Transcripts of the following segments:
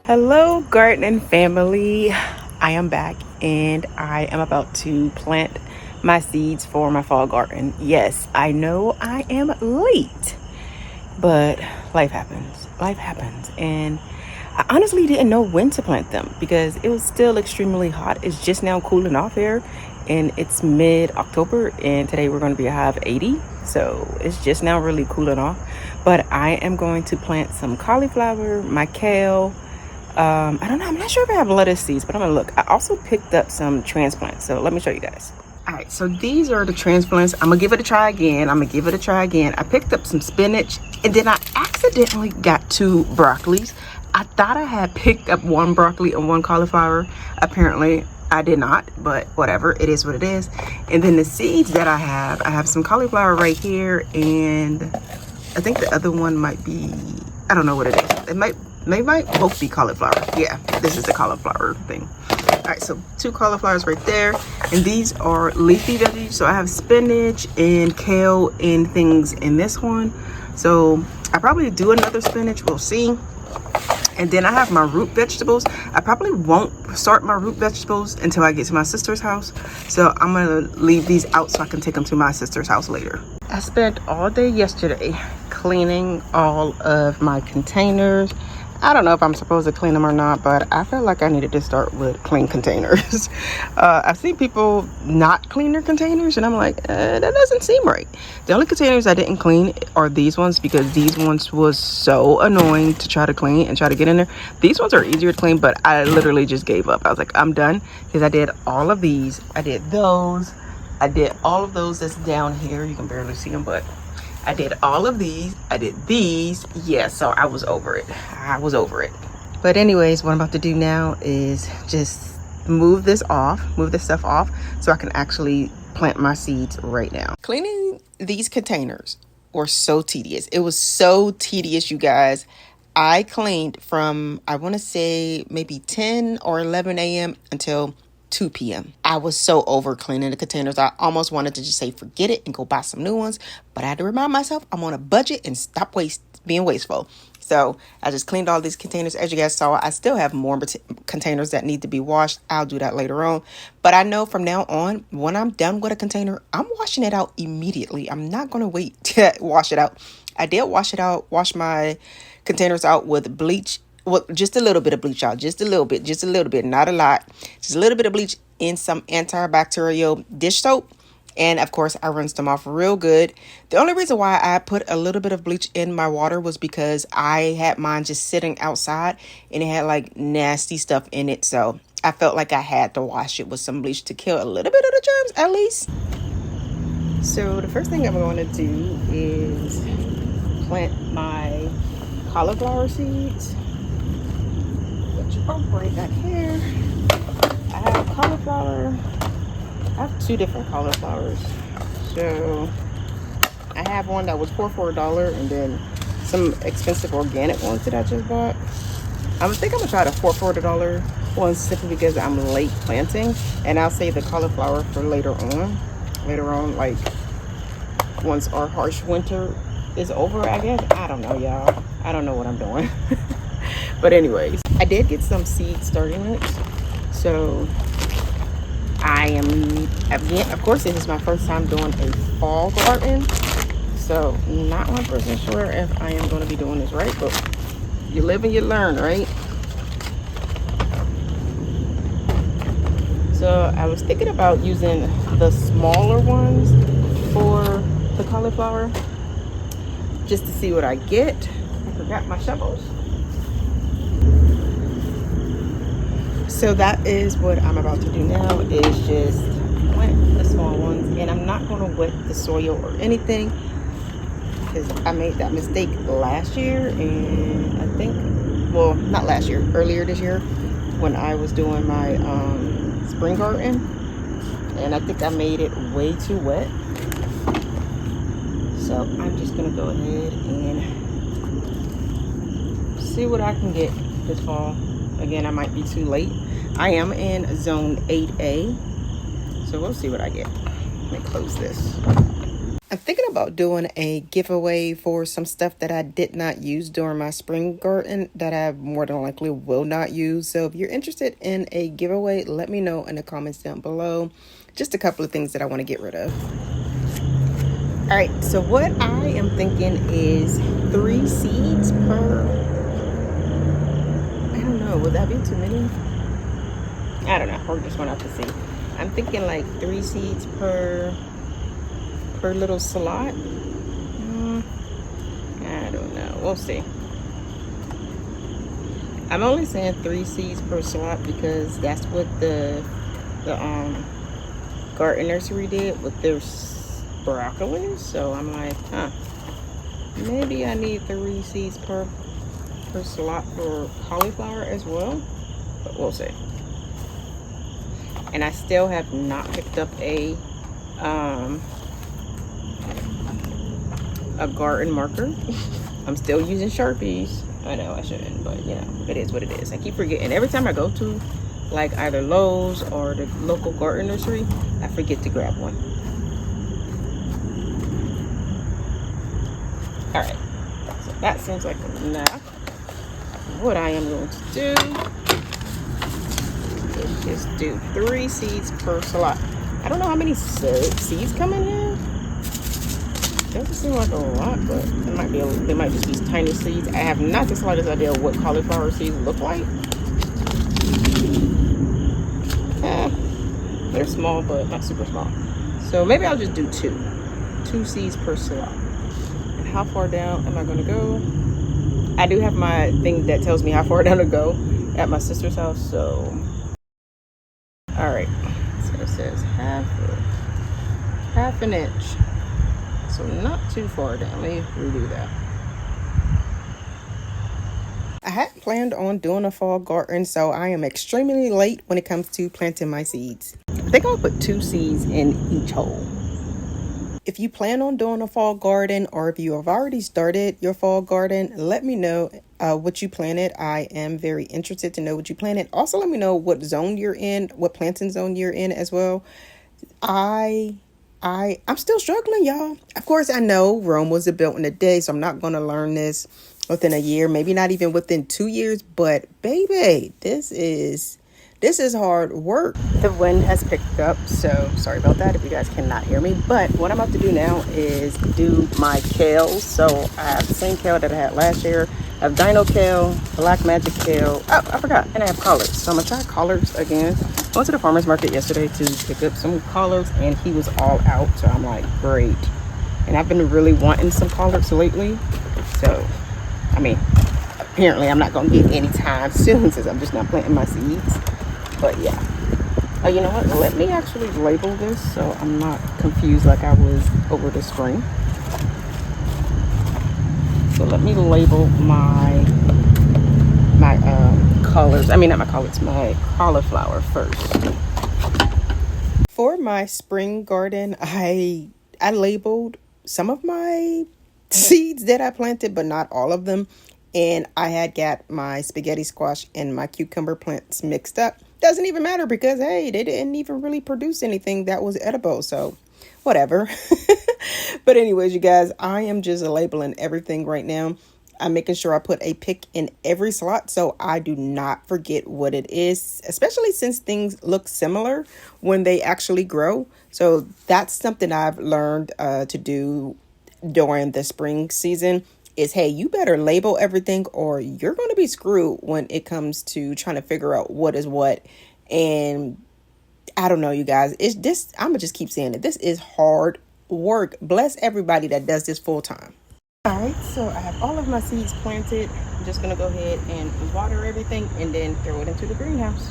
Hello, gardening family. I am back and I am about to plant my seeds for my fall garden. Yes, I know I am late, but life happens. Life happens. And I honestly didn't know when to plant them because it was still extremely hot. It's just now cooling off here and it's mid-October and today we're going to be a high of 80. So it's just now really cooling off. But I am going to plant some cauliflower, my kale. I don't know. I'm not sure if I have lettuce seeds, but I'm gonna look. I also picked up some transplants, so let me show you guys. All right, so these are the transplants. I'm gonna give it a try again. I picked up some spinach, and then I accidentally got two broccolis. I thought I had picked up one broccoli and one cauliflower. Apparently, I did not, but whatever. It is what it is. And then the seeds that I have some cauliflower right here, and I think the other one might be, I don't know what it is. They might both be cauliflower. Yeah, this is the cauliflower thing. All right, so two cauliflowers right there. And these are leafy veggies. So I have spinach and kale and things in this one. So I probably do another spinach, we'll see. And then I have my root vegetables. I probably won't start my root vegetables until I get to my sister's house. So I'm gonna leave these out so I can take them to my sister's house later. I spent all day yesterday cleaning all of my containers. I don't know if I'm supposed to clean them or not, but I feel like I needed to start with clean containers. I've seen people not clean their containers, and I'm like, that doesn't seem right. The only containers I didn't clean are these ones because these ones was so annoying to try to clean and try to get in there. These ones are easier to clean, but I literally just gave up. I was like, I'm done, because I did all of these. I did those. I did all of those that's down here. You can barely see them, but I did all of these. I did these. Yeah, so I was over it. But anyways, what I'm about to do now is just move this stuff off so I can actually plant my seeds right now. Cleaning these containers were so tedious. It was so tedious, you guys. I cleaned from, I want to say maybe 10 or 11 a.m. until 2 p.m. I was so over cleaning the containers. I almost wanted to just say forget it and go buy some new ones, but I had to remind myself I'm on a budget and stop being wasteful. So I just cleaned all these containers. As you guys saw, I still have more containers that need to be washed. I'll do that later on. But I know from now on, when I'm done with a container, I'm washing it out immediately. I'm not going to wait to wash it out. I did wash my containers out with bleach. Well, just a little bit of bleach out, just a little bit, not a lot, just a little bit of bleach in some antibacterial dish soap. And of course, I rinsed them off real good. The only reason why I put a little bit of bleach in my water was because I had mine just sitting outside and it had like nasty stuff in it. So I felt like I had to wash it with some bleach to kill a little bit of the germs at least. So the first thing I'm going to do is plant my cauliflower seeds, which are right back here. I have cauliflower. I have two different cauliflowers. So I have one that was for $1 and then some expensive organic ones that I just bought. I think I'm gonna try the $4 ones simply because I'm late planting, and I'll save the cauliflower for later on. Like once our harsh winter is over, I guess. I don't know, y'all. I don't know what I'm doing. But anyways, I did get some seed starting mix. So I am, again, of course, this is my first time doing a fall garden. So not 100% sure if I am going to be doing this right, but you live and you learn, right? So I was thinking about using the smaller ones for the cauliflower just to see what I get. I forgot my shovels. So that is what I'm about to do now, is just plant the small ones. And I'm not going to wet the soil or anything because I made that mistake last year. And I think, well, not last year, earlier this year when I was doing my spring garden. And I think I made it way too wet. So I'm just going to go ahead and see what I can get this fall. Again, I might be too late. I am in zone 8A, so we'll see what I get. Let me close this. I'm thinking about doing a giveaway for some stuff that I did not use during my spring garden that I more than likely will not use. So if you're interested in a giveaway, let me know in the comments down below. Just a couple of things that I want to get rid of. All right, so what I am thinking is 3 seeds per, I don't know, would that be too many? I don't know, we're just going to have to see. I'm thinking like 3 seeds per little slot. I don't know, we'll see. I'm only saying 3 seeds per slot because that's what the garden nursery did with their broccoli. So I'm like, maybe I need 3 seeds per slot for cauliflower as well, but we'll see. And I still have not picked up a garden marker. I'm still using Sharpies. I know I shouldn't, but you know, it is what it is. I keep forgetting. Every time I go to like either Lowe's or the local garden nursery, I forget to grab one. All right, so that seems like enough. What I am going to do is just do 3 seeds per slot. I don't know how many seeds come in here. Doesn't seem like a lot, but they might just be tiny seeds. I have not the slightest idea what cauliflower seeds look like. They're small, but not super small. So maybe I'll just do 2 seeds per slot. And how far down am I going to go? I do have my thing that tells me how far down to go at my sister's house. So, all right. So it says half an inch. So not too far down. Let me redo that. I hadn't planned on doing a fall garden, so I am extremely late when it comes to planting my seeds. I think I'll put 2 seeds in each hole. If you plan on doing a fall garden, or if you have already started your fall garden, let me know what you planted. I am very interested to know what you planted. Also, let me know what zone you're in, what planting zone you're in as well. I'm still struggling, y'all. Of course, I know Rome wasn't built in a day, so I'm not going to learn this within a year, maybe not even within 2 years. But baby, this is hard work. The wind has picked up, so sorry about that if you guys cannot hear me. But what I'm about to do now is do my kale. So I have the same kale that I had last year. I have dino kale, black magic kale. Oh, I forgot. And I have collards. So I'm going to try collards again. I went to the farmer's market yesterday to pick up some collards, and he was all out. So I'm like, great. And I've been really wanting some collards lately. So, I mean, apparently I'm not going to get any time soon since I'm just not planting my seeds. But yeah. Oh, you know what? Let me actually label this so I'm not confused like I was over the spring. So let me label my colors. I mean, not my colors, my cauliflower first. For my spring garden, I labeled some of my seeds that I planted, but not all of them. And I had got my spaghetti squash and my cucumber plants mixed up. Doesn't even matter because, hey, they didn't even really produce anything that was edible. So whatever. But anyways, you guys, I am just labeling everything right now. I'm making sure I put a pick in every slot so I do not forget what it is, especially since things look similar when they actually grow. So that's something I've learned to do during the spring season is, hey, you better label everything or you're going to be screwed when it comes to trying to figure out what is what. And I don't know, you guys, it's this, I'm gonna just keep saying it. This is hard work. Bless everybody that does this full time. All right, so I have all of my seeds planted. I'm just gonna go ahead and water everything and then throw it into the greenhouse.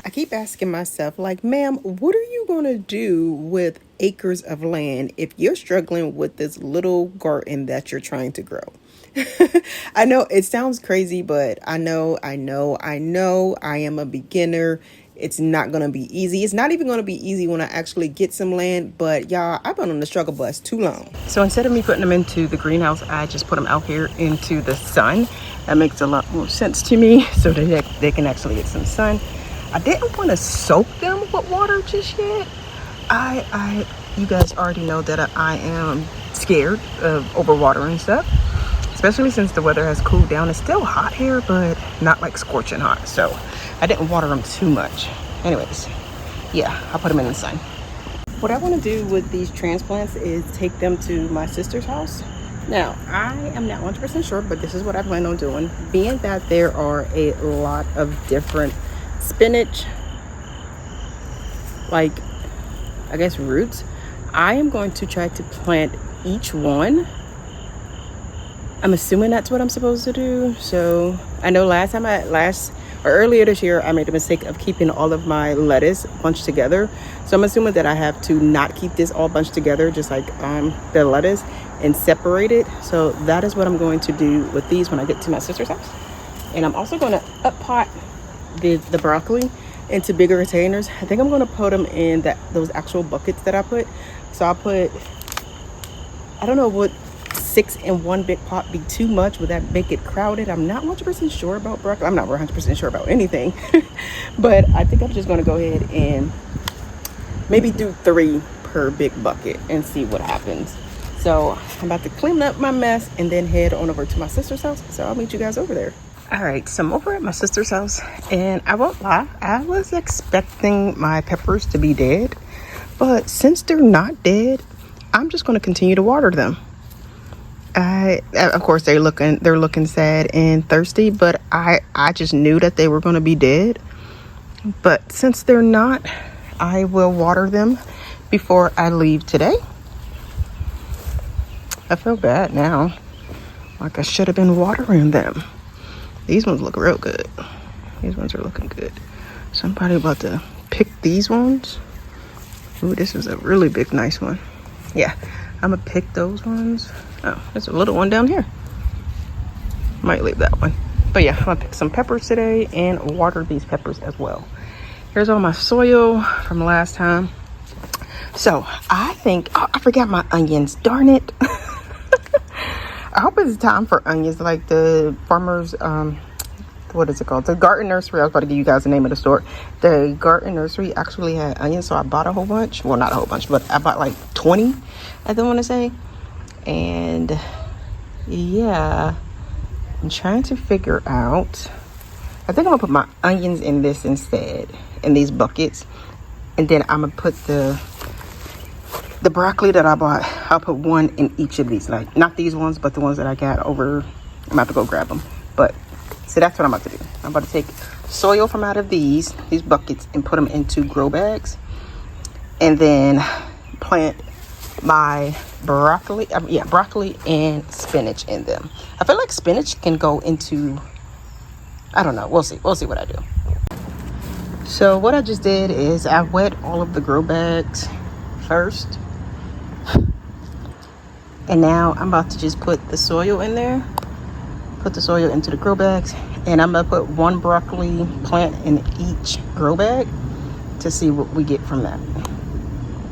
I keep asking myself, like, ma'am, what are you gonna do with acres of land if you're struggling with this little garden that you're trying to grow? I know it sounds crazy, but I know I am a beginner. It's not going to be easy. It's not even going to be easy when I actually get some land. But y'all, I've been on the struggle bus too long. So instead of me putting them into the greenhouse, I just put them out here into the sun. That makes a lot more sense to me so that they can actually get some sun. I didn't want to soak them with water just yet. you guys already know that I am scared of overwatering stuff, especially since the weather has cooled down. It's still hot here, but not like scorching hot, so I didn't water them too much. Anyways, yeah, I'll put them in the sun. What I want to do with these transplants is take them to my sister's house. Now, I am not 100% sure, but this is what I plan on doing. Being that there are a lot of different spinach, like, I guess, roots, I am going to try to plant each one. I'm assuming that's what I'm supposed to do. So I know earlier this year, I made the mistake of keeping all of my lettuce bunched together. So I'm assuming that I have to not keep this all bunched together, just like the lettuce, and separate it. So that is what I'm going to do with these when I get to my sister's house. And I'm also going to up pot the broccoli into bigger containers. I think I'm going to put them in those actual buckets that I put. So I'll put, I don't know, would 6 in one big pot be too much? Would that make it crowded? I'm not 100% sure about broccoli. I'm not 100% sure about anything. But I think I'm just going to go ahead and maybe do 3 per big bucket and see what happens. So I'm about to clean up my mess and then head on over to my sister's house. So I'll meet you guys over there. All right, so I'm over at my sister's house, and I won't lie, I was expecting my peppers to be dead, but since they're not dead, I'm just going to continue to water them. Of course, they're looking sad and thirsty, but I just knew that they were going to be dead. But since they're not, I will water them before I leave today. I feel bad now, like I should have been watering them. These ones look real good. These ones are looking good. Somebody about to pick these ones. Ooh, this is a really big, nice one. Yeah, I'm gonna pick those ones. Oh, there's a little one down here. Might leave that one. But yeah, I'm gonna pick some peppers today and water these peppers as well. Here's all my soil from last time. So I think, I forgot my onions, darn it. I hope it's time for onions, like the farmers, what is it called? The garden nursery. I was about to give you guys the name of the store. The garden nursery actually had onions, so I bought a whole bunch. Well, not a whole bunch, but I bought like 20, I don't want to say. And yeah, I'm trying to figure out, I think I'm gonna put my onions in this instead, in these buckets. And then I'm gonna put the broccoli that I bought, I'll put one in each of these, like not these ones, but the ones that I got over. I'm about to go grab them. But so that's what I'm about to do. I'm about to take soil from out of these buckets and put them into grow bags, and then plant my broccoli and spinach in them. I feel like spinach can go into, I don't know, we'll see what I do. So what I just did is I wet all of the grow bags first. And now I'm about to just put the soil in there. Put the soil into the grow bags. And I'm going to put 1 broccoli plant in each grow bag to see what we get from that.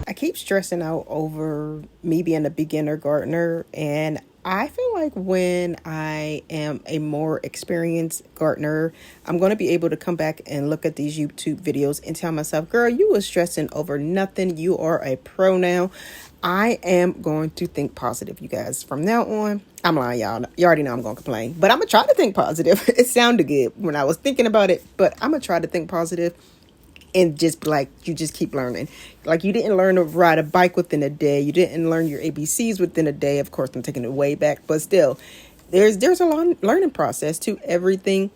I keep stressing out over me being a beginner gardener. And I feel like when I am a more experienced gardener, I'm going to be able to come back and look at these YouTube videos and tell myself, girl, you was stressing over nothing. You are a pro now. I am going to think positive, you guys. From now on, I'm lying, y'all. You already know I'm going to complain. But I'm going to try to think positive. It sounded good when I was thinking about it. But I'm going to try to think positive and just be like, you just keep learning. Like, you didn't learn to ride a bike within a day. You didn't learn your ABCs within a day. Of course, I'm taking it way back. But still, there's a long learning process to everything.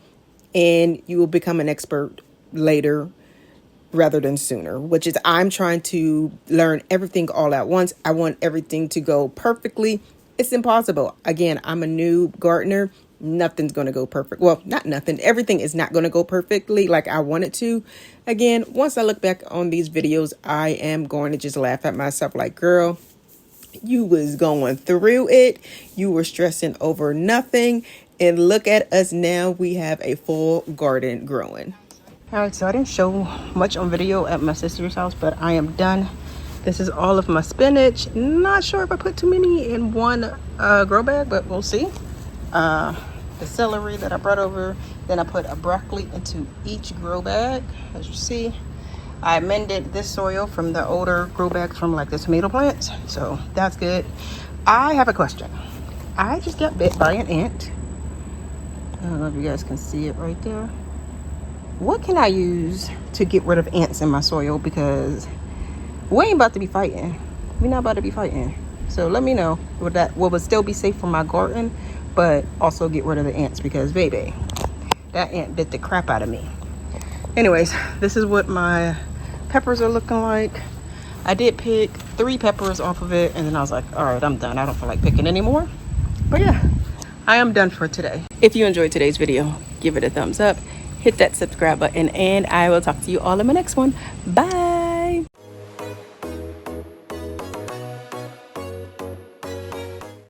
And you will become an expert later rather than sooner, which is I'm trying to learn everything all at once. I want everything to go perfectly. It's impossible. Again, I'm a new gardener. Nothing's going to go perfect. Well, not nothing. Everything is not going to go perfectly like I want it to. Again, once I look back on these videos, I am going to just laugh at myself like, girl, you was going through it. You were stressing over nothing. And look at us now. We have a full garden growing. All right, so I didn't show much on video at my sister's house, but I am done. This is all of my spinach. Not sure if I put too many in one grow bag, but we'll see. The celery that I brought over, then I put a broccoli into each grow bag, as you see. I amended this soil from the older grow bags from like the tomato plants, so that's good. I have a question. I just got bit by an ant. I don't know if you guys can see it right there. What can I use to get rid of ants in my soil? Because we ain't about to be fighting. We're not about to be fighting. So let me know what would still be safe for my garden, but also get rid of the ants, because baby, that ant bit the crap out of me. Anyways, this is what my peppers are looking like. I did pick 3 peppers off of it, and then I was like, all right, I'm done. I don't feel like picking anymore. But yeah, I am done for today. If you enjoyed today's video, give it a thumbs up, hit that subscribe button, and I will talk to you all in my next one. Bye.